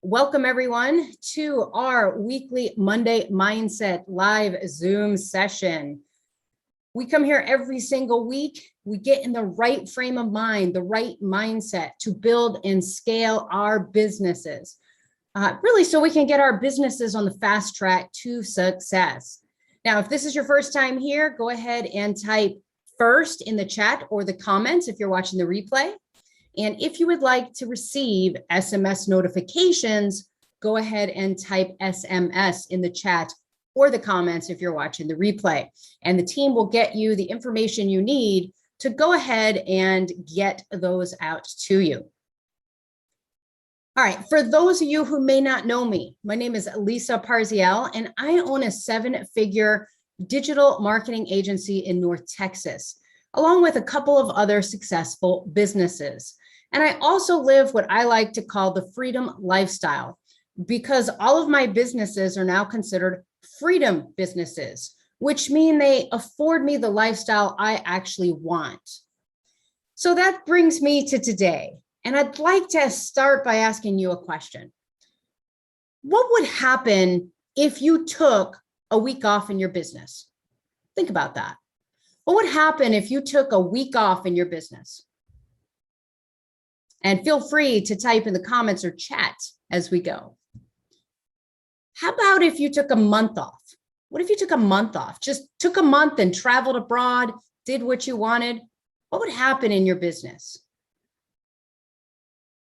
Welcome everyone to our weekly Monday Mindset live Zoom session. We come here every single week. We get in the right frame of mind, the right mindset to build and scale our businesses. Really so we can get our businesses on the fast track to success. Now, if this is your first time here, go ahead and type first in the chat or the comments if you're watching the replay. And if you would like to receive SMS notifications, go ahead and type SMS in the chat or the comments if you're watching the replay. And the team will get you the information you need to go ahead and get those out to you. All right, for those of you who may not know me, my name is Lisa Parziale, and I own a 7-figure digital marketing agency in North Texas, along with a couple of other successful businesses. And I also live what I like to call the freedom lifestyle, because all of my businesses are now considered freedom businesses, which mean they afford me the lifestyle I actually want. So that brings me to today. And I'd like to start by asking you a question. What would happen if you took a week off in your business? Think about that. What would happen if you took a week off in your business? And feel free to type in the comments or chat as we go. How about if you took a month off? What if you took a month off? Just took a month and traveled abroad, did what you wanted? What would happen in your business?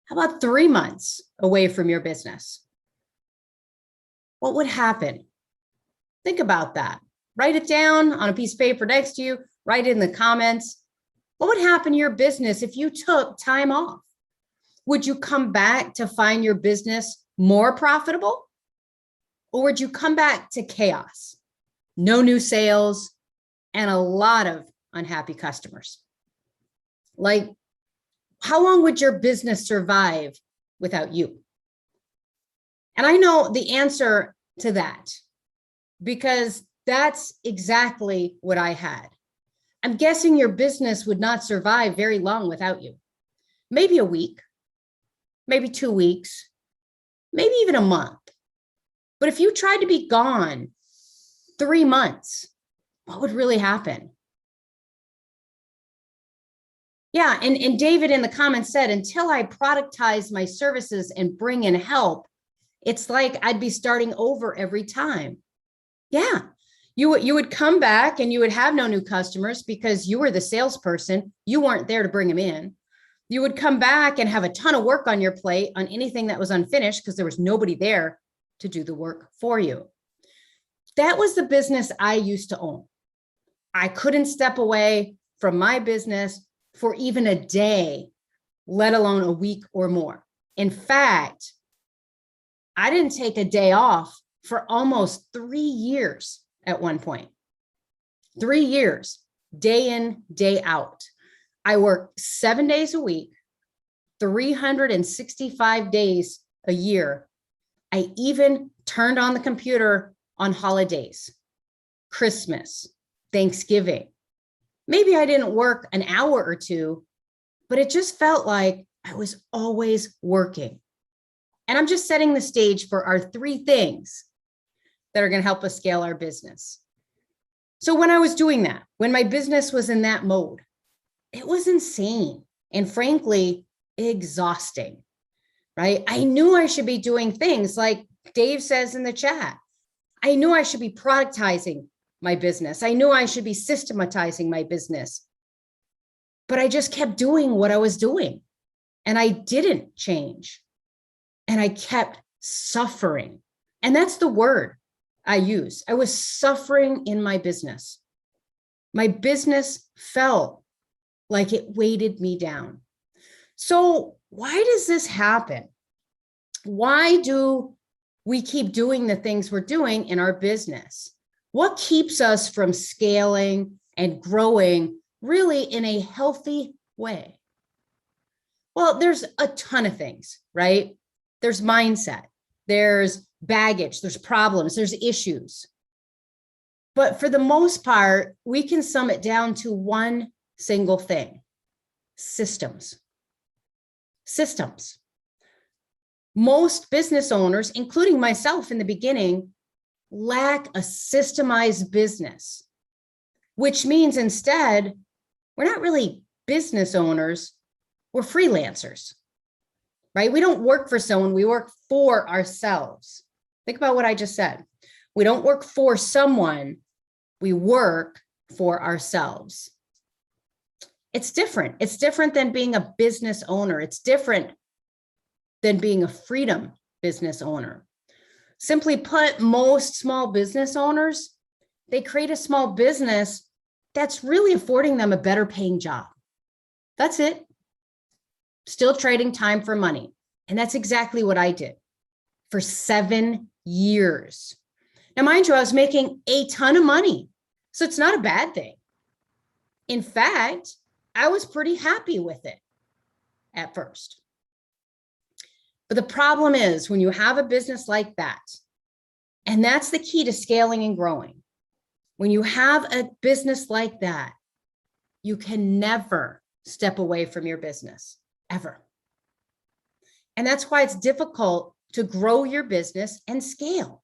How about 3 months away from your business? What would happen? Think about that. Write it down on a piece of paper next to you, write it in the comments. What would happen to your business if you took time off? Would you come back to find your business more profitable? Or would you come back to chaos? No new sales and a lot of unhappy customers. Like, how long would your business survive without you? And I know the answer to that, because that's exactly what I had. I'm guessing your business would not survive very long without you. Maybe a week, maybe 2 weeks, maybe even a month. But if you tried to be gone 3 months, what would really happen? Yeah, and David in the comments said, until I productize my services and bring in help, it's like I'd be starting over every time. Yeah, you would come back and you would have no new customers because you were the salesperson. You weren't there to bring them in. You would come back and have a ton of work on your plate on anything that was unfinished because there was nobody there to do the work for you. That was the business I used to own. I couldn't step away from my business for even a day, let alone a week or more. In fact, I didn't take a day off for almost 3 years at one point. 3 years, day in, day out. I worked 7 days a week, 365 days a year. I even turned on the computer on holidays, Christmas, Thanksgiving. Maybe I didn't work an hour or two, but it just felt like I was always working. And I'm just setting the stage for our 3 things that are going to help us scale our business. So when I was doing that, when my business was in that mode, it was insane and frankly, exhausting, right? I knew I should be doing things like Dave says in the chat. I knew I should be productizing my business. I knew I should be systematizing my business, but I just kept doing what I was doing and I didn't change and I kept suffering. And that's the word I use. I was suffering in my business. My business felt like it weighted me down. So why does this happen? Why do we keep doing the things we're doing in our business? What keeps us from scaling and growing really in a healthy way? Well, there's a ton of things, right? There's mindset, there's baggage, there's problems, there's issues. But for the most part, we can sum it down to one single thing: systems. Systems. Most business owners, including myself in the beginning, lack a systemized business, which means instead, we're not really business owners, we're freelancers, right? We don't work for someone, we work for ourselves. Think about what I just said. We don't work for someone, we work for ourselves. It's different. It's different than being a business owner. It's different than being a freedom business owner. Simply put, most small business owners, they create a small business that's really affording them a better paying job. That's it. Still trading time for money. And that's exactly what I did for 7 years. Now, mind you, I was making a ton of money, so it's not a bad thing. In fact, I was pretty happy with it at first. But the problem is when you have a business like that, and that's the key to scaling and growing. When you have a business like that, you can never step away from your business, ever. And that's why it's difficult to grow your business and scale.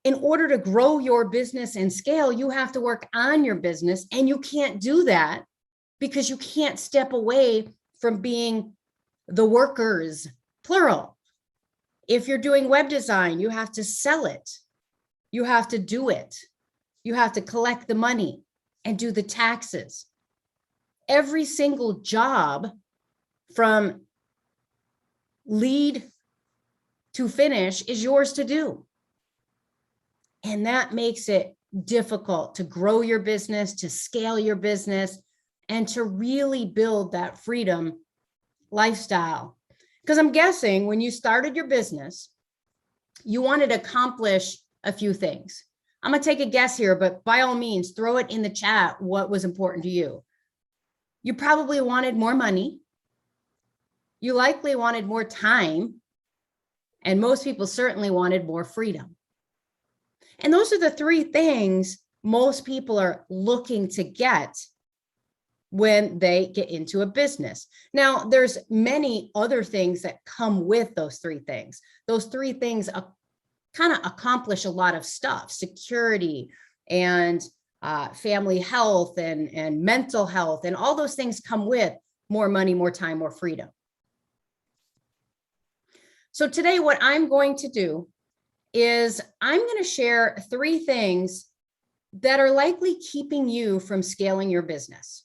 In order to grow your business and scale, you have to work on your business, and you can't do that because you can't step away from being the workers, plural. If you're doing web design, you have to sell it. You have to do it. You have to collect the money and do the taxes. Every single job from lead to finish is yours to do. And that makes it difficult to grow your business, to scale your business, and to really build that freedom lifestyle. Because I'm guessing when you started your business, you wanted to accomplish a few things. I'm going to take a guess here, but by all means, throw it in the chat what was important to you. You probably wanted more money. You likely wanted more time. And most people certainly wanted more freedom. And those are the three things most people are looking to get when they get into a business. Now, there's many other things that come with those three things. Those three things kind of accomplish a lot of stuff: security and family health and mental health, and all those things come with more money, more time, more freedom. So today, what I'm going to do is I'm going to share 3 things that are likely keeping you from scaling your business.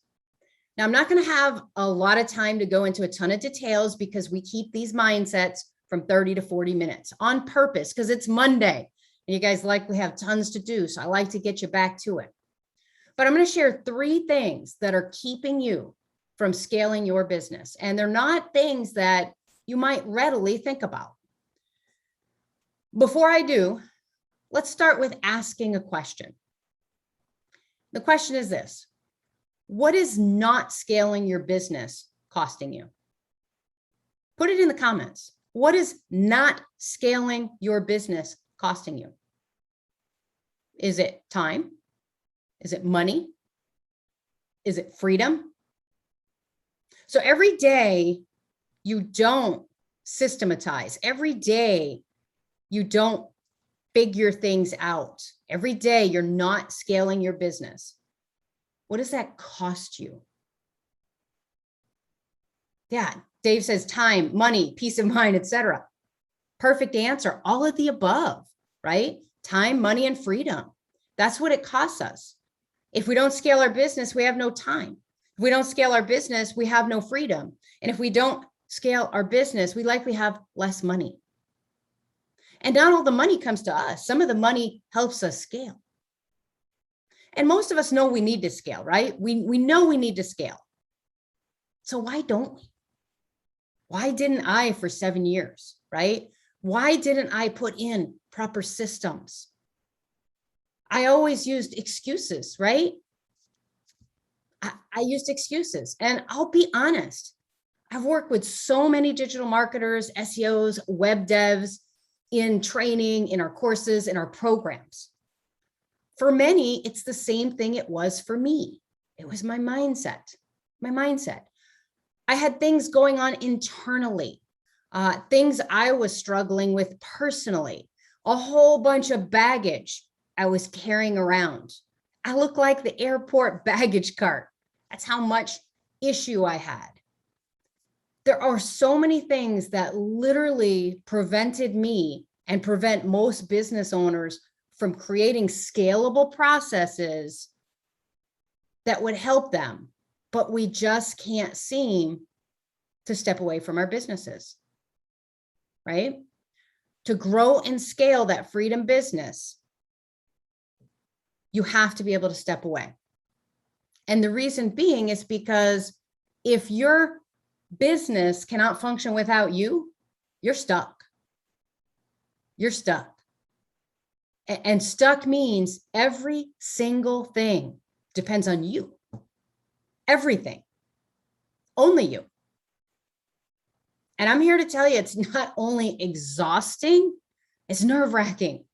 Now, I'm not going to have a lot of time to go into a ton of details because we keep these mindsets from 30 to 40 minutes on purpose because it's Monday and you guys likely have tons to do. So I like to get you back to it. But I'm going to share 3 things that are keeping you from scaling your business. And they're not things that you might readily think about. Before I do, let's start with asking a question. The question is this: what is not scaling your business costing you? Put it in the comments. What is not scaling your business costing you? Is it time? Is it money? Is it freedom? So every day you don't systematize, every day you don't figure things out, every day you're not scaling your business, what does that cost you? Yeah, Dave says time, money, peace of mind, etc. Perfect answer. All of the above, right? Time, money, and freedom. That's what it costs us. If we don't scale our business, we have no time. If we don't scale our business, we have no freedom. And if we don't scale our business, we likely have less money. And not all the money comes to us. Some of the money helps us scale. And most of us know we need to scale, right? We know we need to scale. So why don't we? Why didn't I for 7 years, right? Why didn't I put in proper systems? I always used excuses, right? I used excuses. And I'll be honest, I've worked with so many digital marketers, SEOs, web devs in training, in our courses, in our programs. For many, it's the same thing it was for me. It was my mindset. I had things going on internally. things I was struggling with personally, a whole bunch of baggage I was carrying around. I look like the airport baggage cart. That's how much issue I had. There are so many things that literally prevented me and prevent most business owners from creating scalable processes that would help them, but we just can't seem to step away from our businesses, right? To grow and scale that freedom business, you have to be able to step away. And the reason being is because if your business cannot function without you, you're stuck. You're stuck. And stuck means every single thing depends on you. Everything. Only you. And I'm here to tell you, it's not only exhausting, it's nerve-wracking.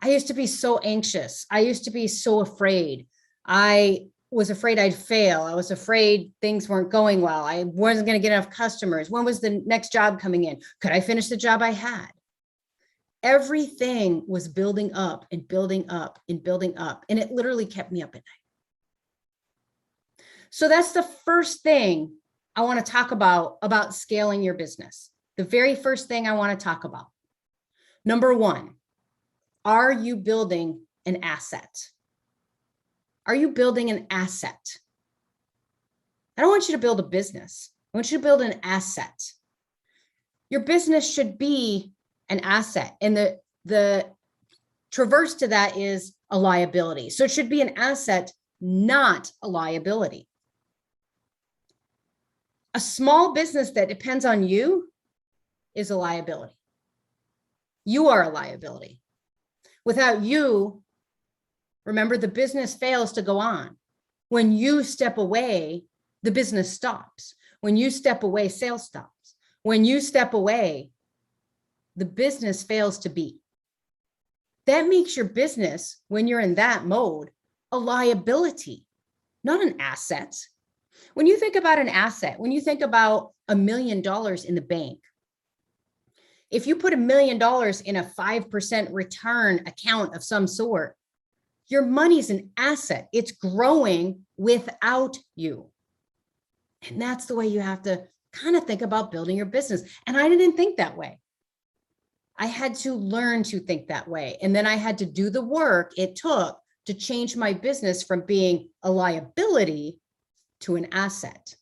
I used to be so anxious. I used to be so afraid. I was afraid I'd fail. I was afraid things weren't going well. I wasn't going to get enough customers. When was the next job coming in? Could I finish the job I had? Everything was building up and building up and building up. And it literally kept me up at night. So that's the first thing I want to talk about scaling your business. The very first thing I want to talk about. Number one, are you building an asset? Are you building an asset? I don't want you to build a business. I want you to build an asset. Your business should be an asset. And the traverse to that is a liability. So it should be an asset, not a liability. A small business that depends on you is a liability. You are a liability. Without you, remember, the business fails to go on. When you step away, the business stops. When you step away, sales stops. When you step away, the business fails to be. That makes your business, when you're in that mode, a liability, not an asset. When you think about an asset, when you think about $1 million in the bank, if you put $1 million in a 5% return account of some sort, your money's an asset. It's growing without you. And that's the way you have to kind of think about building your business. And I didn't think that way. I had to learn to think that way. And then I had to do the work it took to change my business from being a liability to an asset.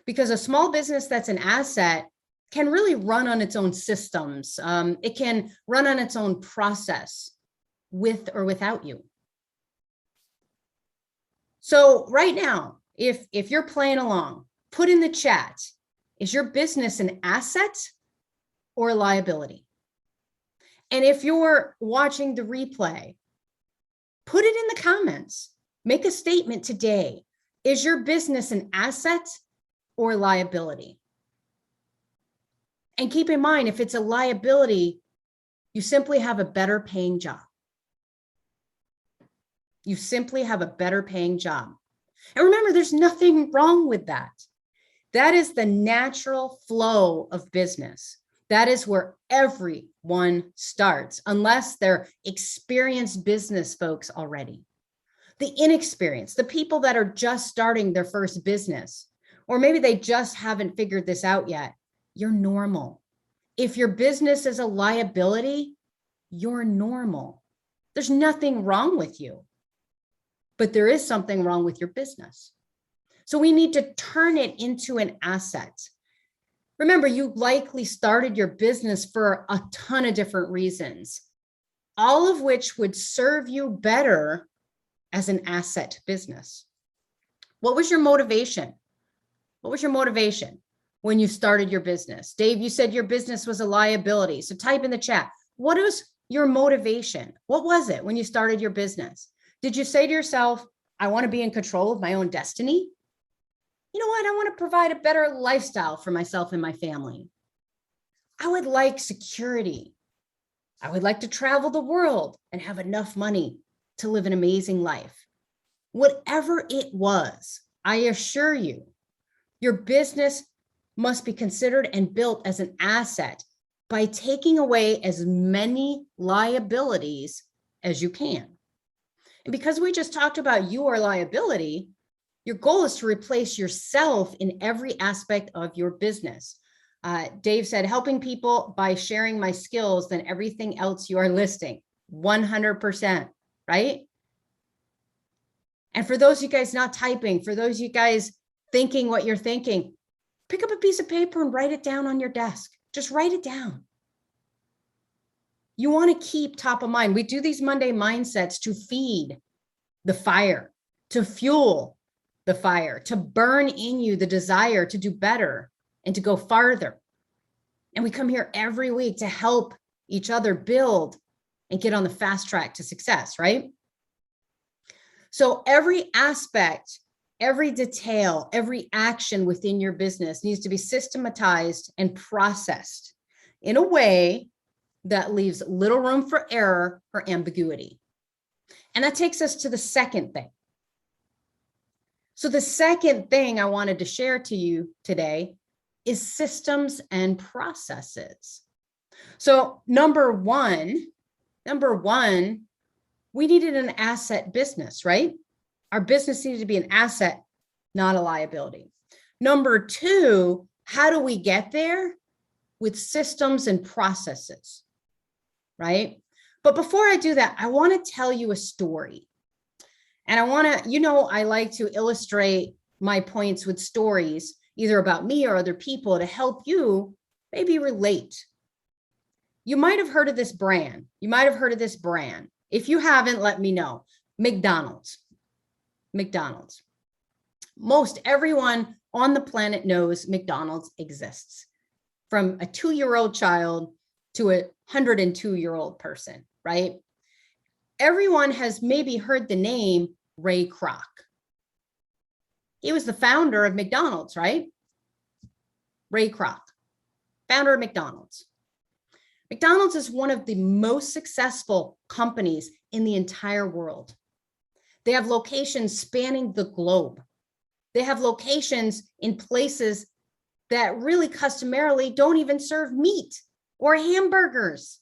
Because a small business that's an asset can really run on its own systems. It can run on its own process with or without you. So right now, if you're playing along, put in the chat, is your business an asset or a liability? And if you're watching the replay, put it in the comments. Make a statement today. Is your business an asset or a liability? And keep in mind, if it's a liability, you simply have a better paying job. You simply have a better paying job. And remember, there's nothing wrong with that. That is the natural flow of business. That is where everyone starts, unless they're experienced business folks already. The inexperienced, the people that are just starting their first business, or maybe they just haven't figured this out yet, you're normal. If your business is a liability, you're normal. There's nothing wrong with you, but there is something wrong with your business. So we need to turn it into an asset. Remember, you likely started your business for a ton of different reasons, all of which would serve you better as an asset business. What was your motivation? What was your motivation when you started your business? Dave, you said your business was a liability. So type in the chat, what was your motivation? What was it when you started your business? Did you say to yourself, I want to be in control of my own destiny? You know what? I want to provide a better lifestyle for myself and my family. I would like security. I would like to travel the world and have enough money to live an amazing life. Whatever it was, I assure you, your business must be considered and built as an asset by taking away as many liabilities as you can. And because we just talked about your liability, your goal is to replace yourself in every aspect of your business. Dave said, helping people by sharing my skills than everything else you are listing. 100%, right? And for those of you guys not typing, for those of you guys thinking what you're thinking, pick up a piece of paper and write it down on your desk. Just write it down. You want to keep top of mind. We do these Monday mindsets to feed the fire, to fuel the fire, to burn in you the desire to do better and to go farther. And we come here every week to help each other build and get on the fast track to success, right? So every aspect, every detail, every action within your business needs to be systematized and processed in a way that leaves little room for error or ambiguity. And that takes us to the second thing. So the second thing I wanted to share to you today is systems and processes. So number one, we needed an asset business, right? Our business needed to be an asset, not a liability. Number two, how do we get there? With systems and processes, right? But before I do that, I want to tell you a story. And I want to, I like to illustrate my points with stories, either about me or other people, to help you maybe relate. You might have heard of this brand. If you haven't, let me know. McDonald's. Most everyone on the planet knows McDonald's exists, from a 2-year-old child to a 102-year-old person, right? Everyone has maybe heard the name Ray Kroc. He was the founder of McDonald's, right? Ray Kroc, founder of McDonald's. McDonald's is one of the most successful companies in the entire world. They have locations spanning the globe. They have locations in places that really customarily don't even serve meat or hamburgers.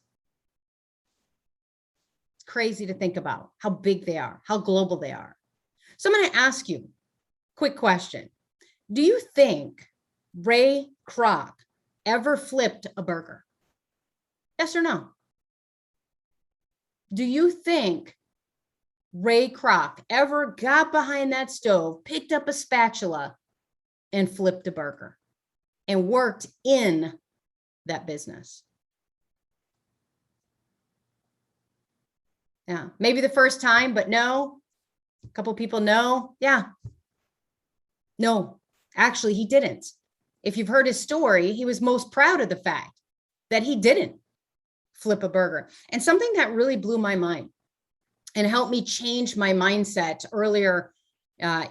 It's crazy to think about how big they are, how global they are. So I'm going to ask you a quick question. Do you think Ray Kroc ever flipped a burger? Yes or no? Do you think Ray Kroc ever got behind that stove, picked up a spatula, and flipped a burger and worked in that business? Yeah, maybe the first time, but no. A couple people know. Yeah. No, actually, he didn't. If you've heard his story, he was most proud of the fact that he didn't flip a burger. And something that really blew my mind and helped me change my mindset earlier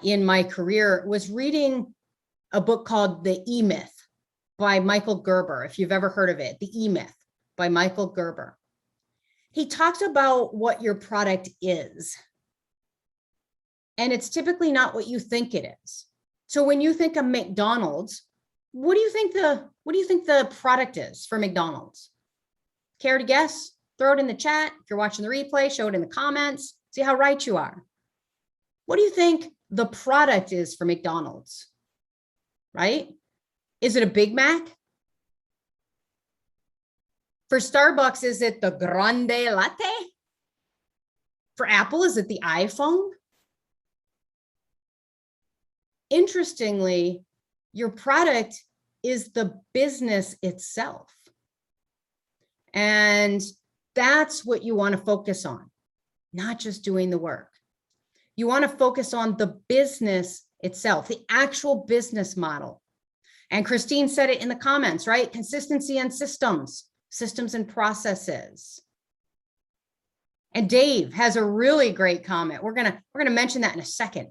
in my career was reading a book called The EMyth by Michael Gerber. If you've ever heard of it, The EMyth by Michael Gerber. He talks about what your product is. And it's typically not what you think it is. So when you think of McDonald's, what do you think the product is for McDonald's? Care to guess? Throw it in the chat. If you're watching the replay, show it in the comments. See how right you are. What do you think the product is for McDonald's? Right? Is it a Big Mac? For Starbucks, is it the Grande Latte? For Apple, is it the iPhone? Interestingly, your product is the business itself. And that's what you want to focus on, not just doing the work. You want to focus on the business itself, the actual business model. And Christine said it in the comments, right? Consistency and systems and processes. And Dave has a really great comment. We're gonna mention that in a second.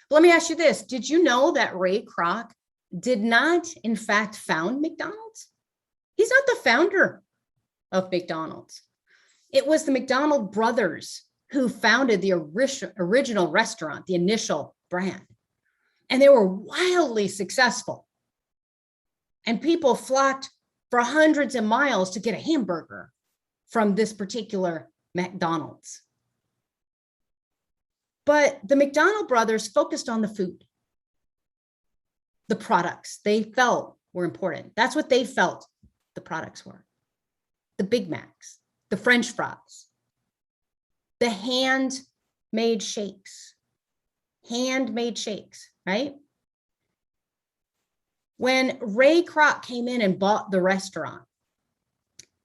But let me ask you this. Did you know that Ray Kroc did not, in fact, found McDonald's? He's not the founder of McDonald's. It was the McDonald brothers who founded the original restaurant, the initial brand. And they were wildly successful. And people flocked for hundreds of miles to get a hamburger from this particular McDonald's. But the McDonald brothers focused on the food, the products they felt were important. That's what they felt the products were. The Big Macs, the French fries, the handmade shakes, right? When Ray Kroc came in and bought the restaurant,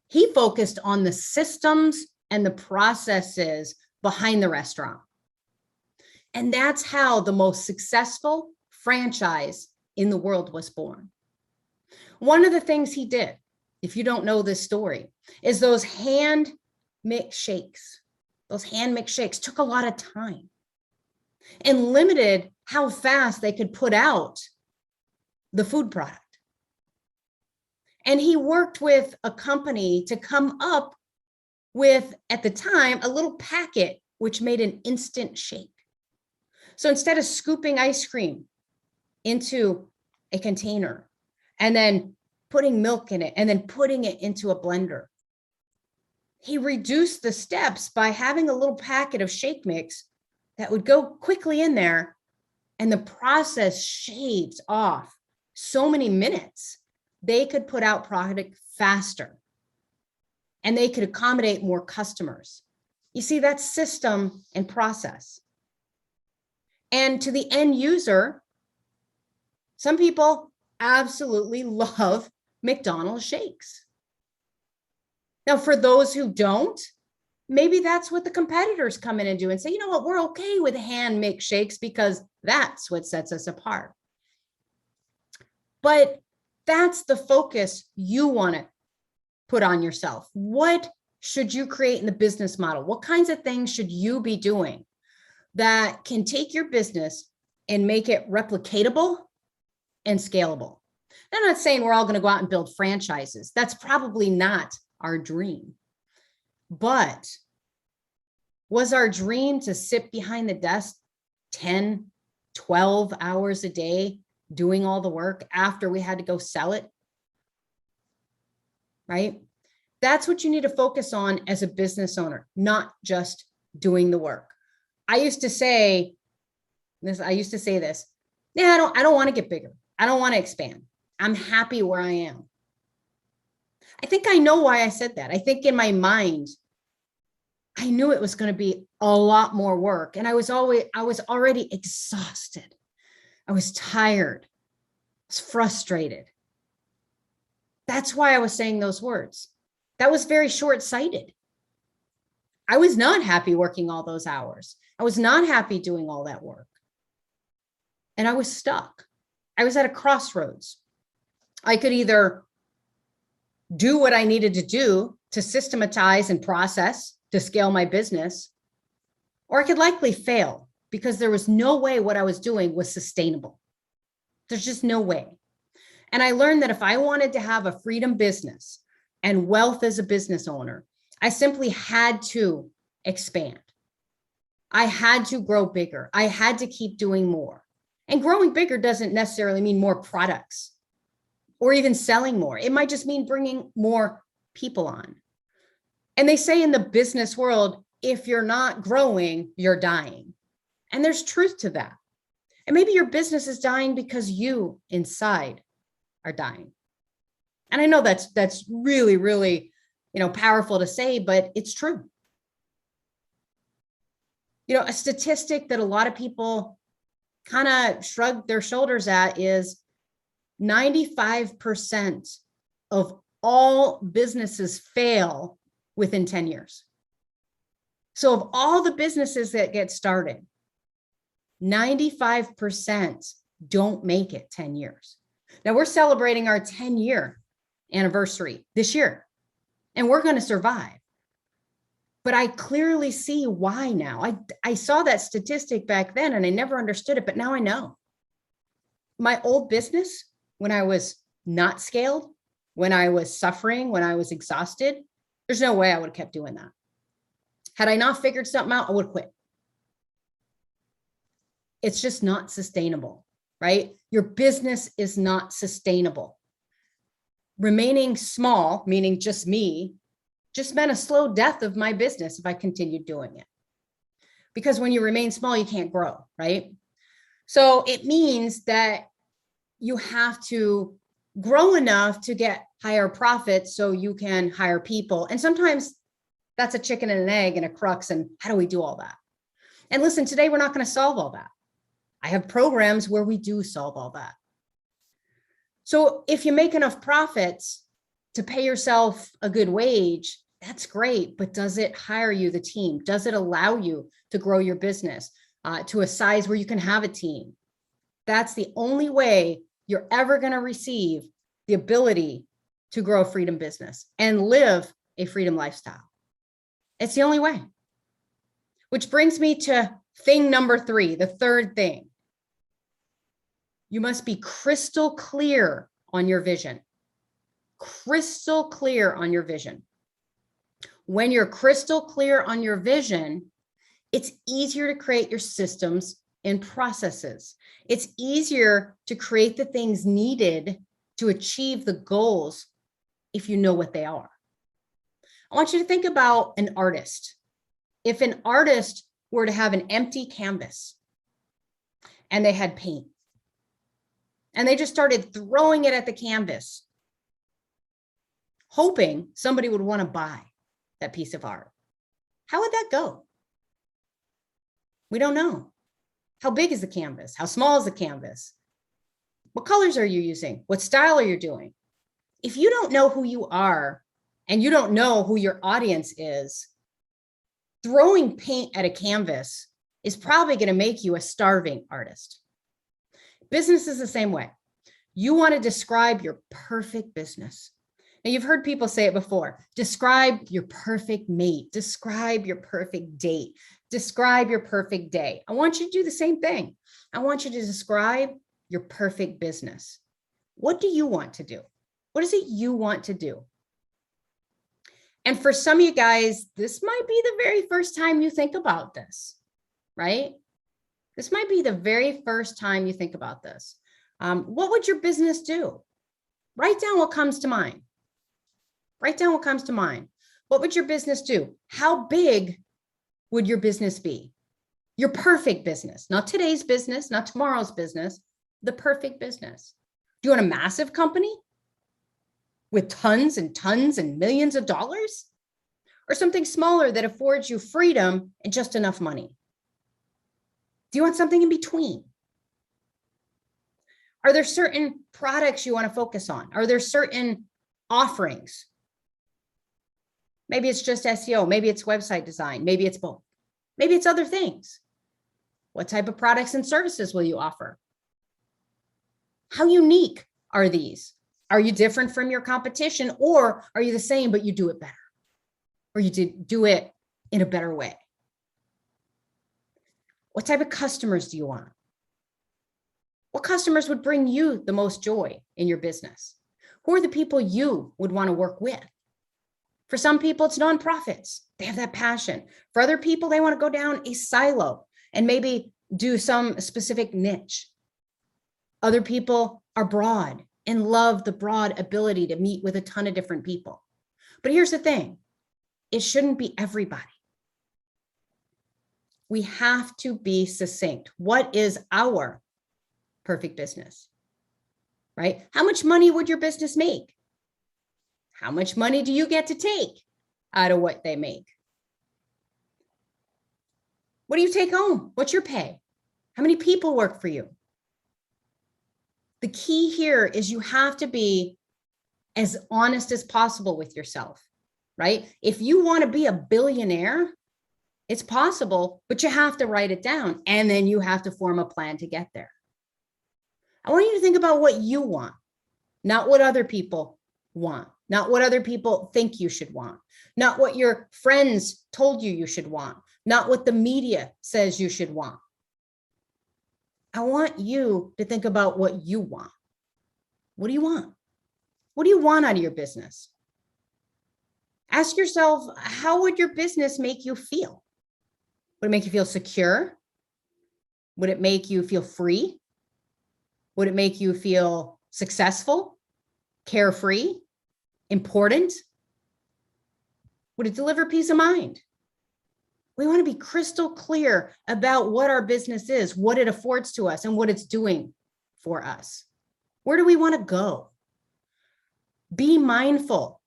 he focused on the systems and the processes behind the restaurant. And that's how the most successful franchise in the world was born. One of the things he did, if you don't know this story, is those hand mixed shakes. Those hand mixed shakes took a lot of time and limited how fast they could put out the food product. And he worked with a company to come up with, at the time, a little packet which made an instant shake. So instead of scooping ice cream into a container and then putting milk in it and then putting it into a blender, he reduced the steps by having a little packet of shake mix that would go quickly in there, and the process shaved off so many minutes. They could put out product faster and they could accommodate more customers. You see, that's system and process. And to the end user, some people absolutely love McDonald's shakes. Now, for those who don't, maybe that's what the competitors come in and do and say, you know what, we're okay with hand mixed shakes because that's what sets us apart. But that's the focus you want to put on yourself. What should you create in the business model? What kinds of things should you be doing that can take your business and make it replicatable and scalable? I'm not saying we're all going to go out and build franchises. That's probably not our dream. But was our dream to sit behind the desk 10, 12 hours a day doing all the work after we had to go sell it? Right? That's what you need to focus on as a business owner, not just doing the work. I used to say this. Yeah, I don't want to get bigger. I don't want to expand. I'm happy where I am. I think I know why I said that. I think in my mind, I knew it was going to be a lot more work. And I was already exhausted. I was tired. I was frustrated. That's why I was saying those words. That was very short-sighted. I was not happy working all those hours. I was not happy doing all that work. And I was stuck. I was at a crossroads. I could either do what I needed to do to systematize and process to scale my business, or I could likely fail because there was no way what I was doing was sustainable. There's just no way. And I learned that if I wanted to have a freedom business and wealth as a business owner, I simply had to expand. I had to grow bigger. I had to keep doing more. And growing bigger doesn't necessarily mean more products or even selling more. It might just mean bringing more people on. And they say in the business world, if you're not growing, you're dying. And there's truth to that. And maybe your business is dying because you inside are dying. And I know that's really, really, powerful to say, but it's true. A statistic that a lot of people kind of shrug their shoulders at is 95% of all businesses fail within 10 years. So of all the businesses that get started, 95% don't make it 10 years. Now we're celebrating our 10-year anniversary this year, and we're going to survive. But I clearly see why now. I saw that statistic back then and I never understood it, but now I know. My old business, when I was not scaled, when I was suffering, when I was exhausted, there's no way I would have kept doing that. Had I not figured something out, I would have quit. It's just not sustainable, right? Your business is not sustainable. remaining small, meaning just me, just meant a slow death of my business if I continued doing it. Because when you remain small, you can't grow, right? So it means that you have to grow enough to get higher profits so you can hire people. And sometimes that's a chicken and an egg and a crux. And how do we do all that? And listen, today we're not going to solve all that. I have programs where we do solve all that. So if you make enough profits to pay yourself a good wage, that's great. But does it hire you the team? Does it allow you to grow your business to a size where you can have a team? That's the only way you're ever going to receive the ability to grow a freedom business and live a freedom lifestyle. It's the only way. Which brings me to thing number 3, the third thing. You must be crystal clear on your vision. Crystal clear on your vision. When you're crystal clear on your vision, it's easier to create your systems and processes. It's easier to create the things needed to achieve the goals if you know what they are. I want you to think about an artist. If an artist were to have an empty canvas and they had paint and they just started throwing it at the canvas, hoping somebody would want to buy that piece of art, how would that go? We don't know. How big is the canvas? How small is the canvas? What colors are you using? What style are you doing? If you don't know who you are and you don't know who your audience is, throwing paint at a canvas is probably going to make you a starving artist. Business is the same way. You want to describe your perfect business. Now, you've heard people say it before. Describe your perfect mate. Describe your perfect date. Describe your perfect day. I want you to do the same thing. I want you to describe your perfect business. What do you want to do? What is it you want to do? And for some of you guys, this might be the very first time you think about this, right? This might be the very first time you think about this. What would your business do? Write down what comes to mind. Write down what comes to mind. What would your business do? How big would your business be? Your perfect business, not today's business, not tomorrow's business, the perfect business. Do you want a massive company with tons and tons and millions of dollars? Or something smaller that affords you freedom and just enough money? Do you want something in between? Are there certain products you want to focus on? Are there certain offerings? Maybe it's just SEO. Maybe it's website design. Maybe it's both. Maybe it's other things. What type of products and services will you offer? How unique are these? Are you different from your competition, or are you the same, but you do it better? Or you do it in a better way? What type of customers do you want? What customers would bring you the most joy in your business? Who are the people you would want to work with? For some people, it's nonprofits. They have that passion. For other people, they want to go down a silo and maybe do some specific niche. Other people are broad and love the broad ability to meet with a ton of different people. But here's the thing. It shouldn't be everybody. We have to be succinct. What is our perfect business, right? How much money would your business make? How much money do you get to take out of what they make? What do you take home? What's your pay? How many people work for you? The key here is you have to be as honest as possible with yourself, right? If you want to be a billionaire, it's possible, but you have to write it down and then you have to form a plan to get there. I want you to think about what you want, not what other people want, not what other people think you should want, not what your friends told you should want, not what the media says you should want. I want you to think about what you want. What do you want? What do you want out of your business? Ask yourself, how would your business make you feel? Would it make you feel secure? Would it make you feel free? Would it make you feel successful, carefree? important? Would it deliver peace of mind? We want to be crystal clear about what our business is, what it affords to us, and what it's doing for us. Where do we want to go? Be mindful.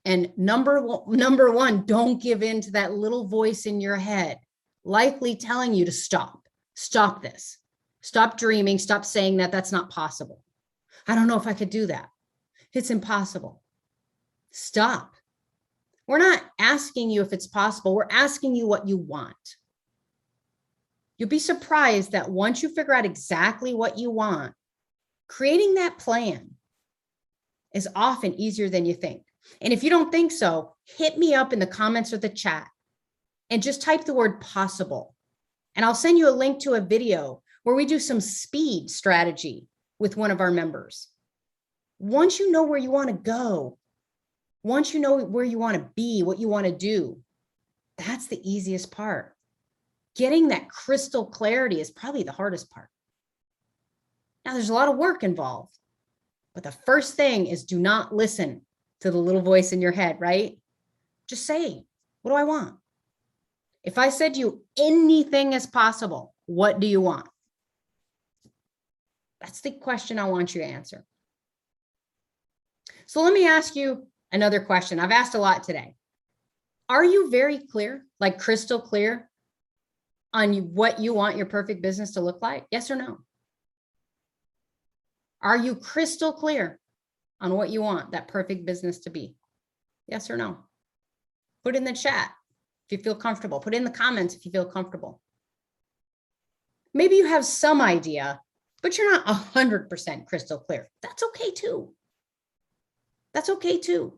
And number one, don't give in to that little voice in your head, likely telling you to stop this, stop dreaming, stop saying that that's not possible. I don't know if I could do that. It's impossible. Stop. We're not asking you if it's possible. We're asking you what you want. You'll be surprised that once you figure out exactly what you want, creating that plan is often easier than you think. And if you don't think so, hit me up in the comments or the chat and just type the word possible. And I'll send you a link to a video where we do some speed strategy with one of our members. Once you know where you want to go, once you know where you want to be, what you want to do, that's the easiest part. Getting that crystal clarity is probably the hardest part. Now, there's a lot of work involved, but the first thing is do not listen to the little voice in your head, right? Just say, what do I want? If I said to you, anything is possible, what do you want? That's the question I want you to answer. So let me ask you another question. I've asked a lot today. Are you very clear, like crystal clear, on what you want your perfect business to look like? Yes or no? Are you crystal clear on what you want that perfect business to be? Yes or no? Put in the chat if you feel comfortable. Put in the comments if you feel comfortable. Maybe you have some idea, but you're not 100% crystal clear. That's okay too. That's okay too.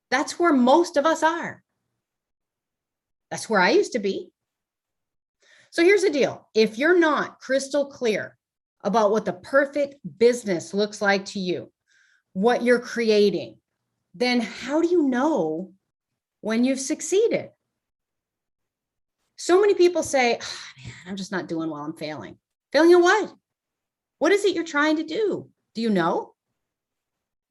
That's where most of us are. That's where I used to be. So here's the deal. If you're not crystal clear about what the perfect business looks like to you, what you're creating, then how do you know when you've succeeded? So many people say, oh, man, I'm just not doing well. I'm failing. Failing at what? What is it you're trying to do? Do you know?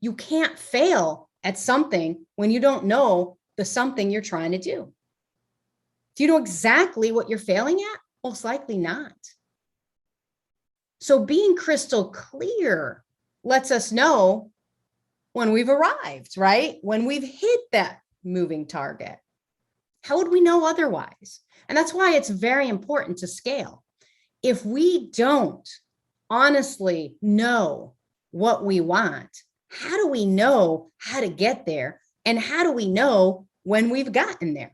You can't fail at something when you don't know the something you're trying to do. Do you know exactly what you're failing at? Most likely not. So being crystal clear lets us know when we've arrived, right? When we've hit that moving target. How would we know otherwise? And that's why it's very important to scale. If we don't honestly know what we want, how do we know how to get there? And how do we know when we've gotten there?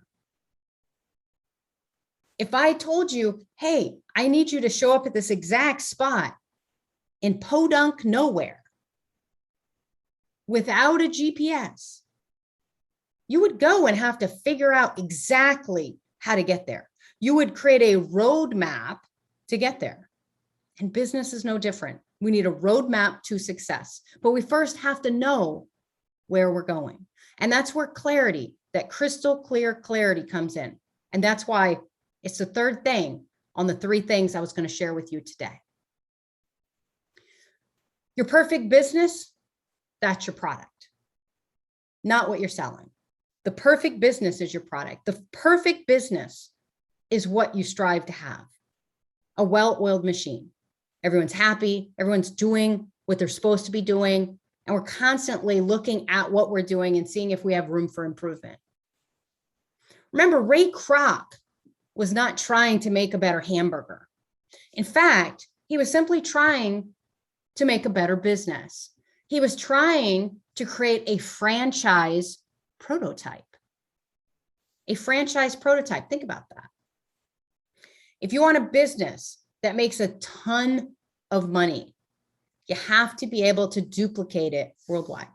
If I told you, hey, I need you to show up at this exact spot in podunk nowhere without a GPS, you would go and have to figure out exactly how to get there. You would create a roadmap to get there. And business is no different. We need a roadmap to success, but we first have to know where we're going. And that's where clarity, that crystal clear clarity comes in. And that's why it's the third thing on the 3 things I was going to share with you today. Your perfect business, that's your product, not what you're selling. The perfect business is your product. The perfect business is what you strive to have. A well-oiled machine. Everyone's happy. Everyone's doing what they're supposed to be doing. And we're constantly looking at what we're doing and seeing if we have room for improvement. Remember, Ray Kroc was not trying to make a better hamburger. In fact, he was simply trying to make a better business. He was trying to create a franchise prototype. A franchise prototype. Think about that. If you want a business that makes a ton of money, you have to be able to duplicate it worldwide.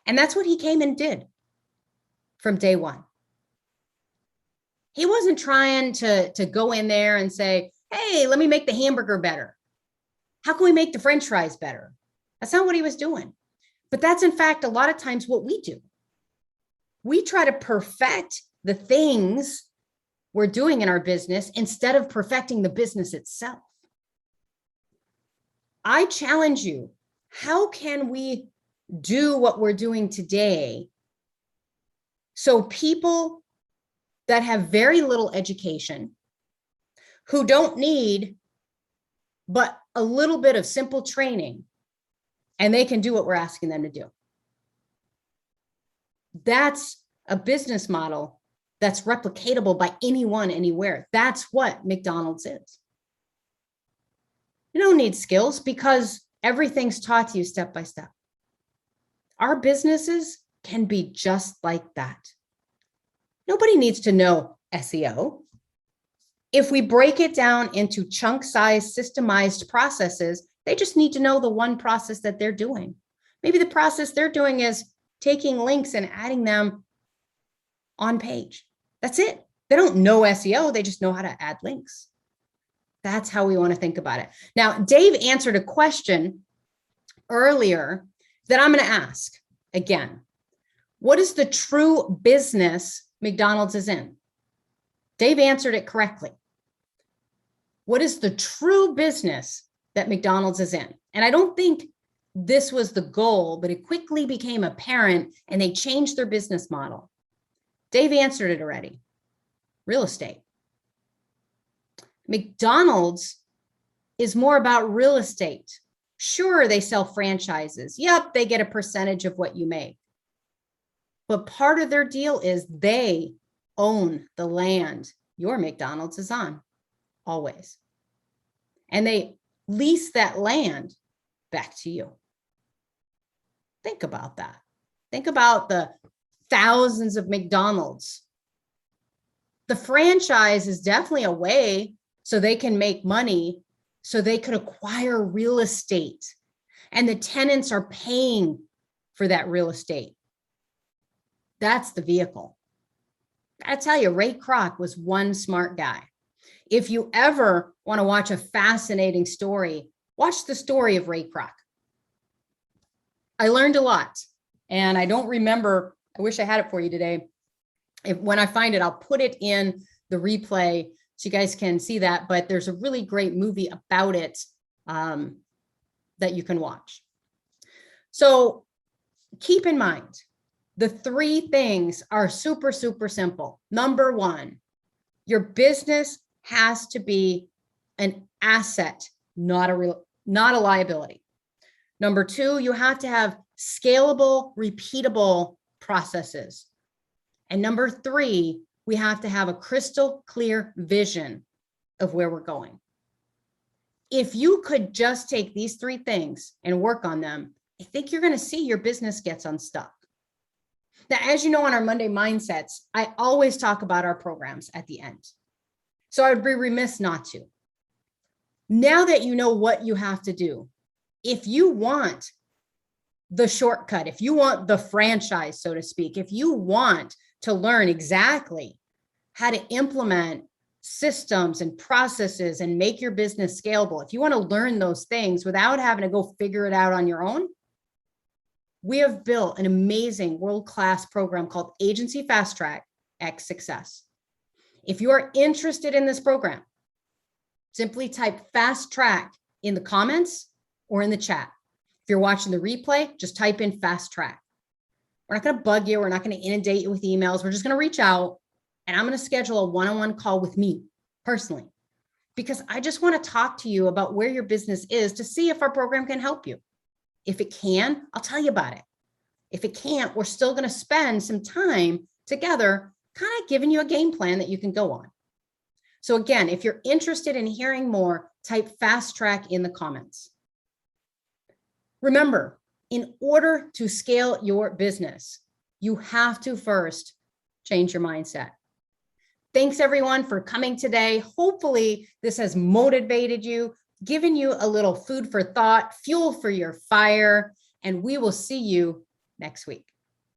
And that's what he came and did from day one. He wasn't trying to go in there and say, hey, let me make the hamburger better. How can we make the French fries better? That's not what he was doing. But that's in fact a lot of times what we do. We try to perfect the things we're doing in our business instead of perfecting the business itself. I challenge you, how can we do what we're doing today. So people that have very little education, who don't need but a little bit of simple training, and they can do what we're asking them to do. That's a business model that's replicatable by anyone, anywhere. That's what McDonald's is. You don't need skills because everything's taught to you step by step. Our businesses can be just like that. Nobody needs to know SEO. If we break it down into chunk-sized, systemized processes, they just need to know the one process that they're doing. Maybe the process they're doing is taking links and adding them on page. That's it. They don't know SEO. They just know how to add links. That's how we want to think about it. Now, Dave answered a question earlier that I'm going to ask again. What is the true business McDonald's is in? Dave answered it correctly. What is the true business that McDonald's is in? And I don't think this was the goal, but it quickly became apparent and they changed their business model. Dave answered it already. Real estate. McDonald's is more about real estate. Sure, they sell franchises. Yep, they get a percentage of what you make. But part of their deal is they own the land your McDonald's is on, always. And they lease that land back to you. Think about that. Think about the thousands of McDonald's. The franchise is definitely a way so they can make money, so they could acquire real estate. And the tenants are paying for that real estate. That's the vehicle. I tell you, Ray Kroc was one smart guy. If you ever want to watch a fascinating story, watch the story of Ray Kroc. I learned a lot, and I don't remember. I wish I had it for you today. When I find it, I'll put it in the replay so you guys can see that. But there's a really great movie about it that you can watch. So keep in mind, the three things are super, super simple. Number one, your business has to be an asset, not a liability. Number two, you have to have scalable, repeatable processes. And number three, we have to have a crystal clear vision of where we're going. If you could just take these three things and work on them, I think you're going to see your business gets unstuck. Now, as you know, on our Monday Mindsets, I always talk about our programs at the end. So I would be remiss not to. Now that you know what you have to do, if you want the shortcut, if you want the franchise, so to speak, if you want to learn exactly how to implement systems and processes and make your business scalable, if you want to learn those things without having to go figure it out on your own, we have built an amazing world-class program called Agency Fast Track X Success. If you are interested in this program, simply type Fast Track in the comments or in the chat. If you're watching the replay, just type in Fast Track. We're not going to bug you. We're not going to inundate you with emails. We're just going to reach out, and I'm going to schedule a one-on-one call with me personally, because I just want to talk to you about where your business is to see if our program can help you. If it can, I'll tell you about it. If it can't, we're still going to spend some time together, kind of giving you a game plan that you can go on. So again, if you're interested in hearing more, type Fast Track in the comments. Remember, in order to scale your business, you have to first change your mindset. Thanks everyone for coming today. Hopefully this has motivated you, given you a little food for thought, fuel for your fire, and we will see you next week.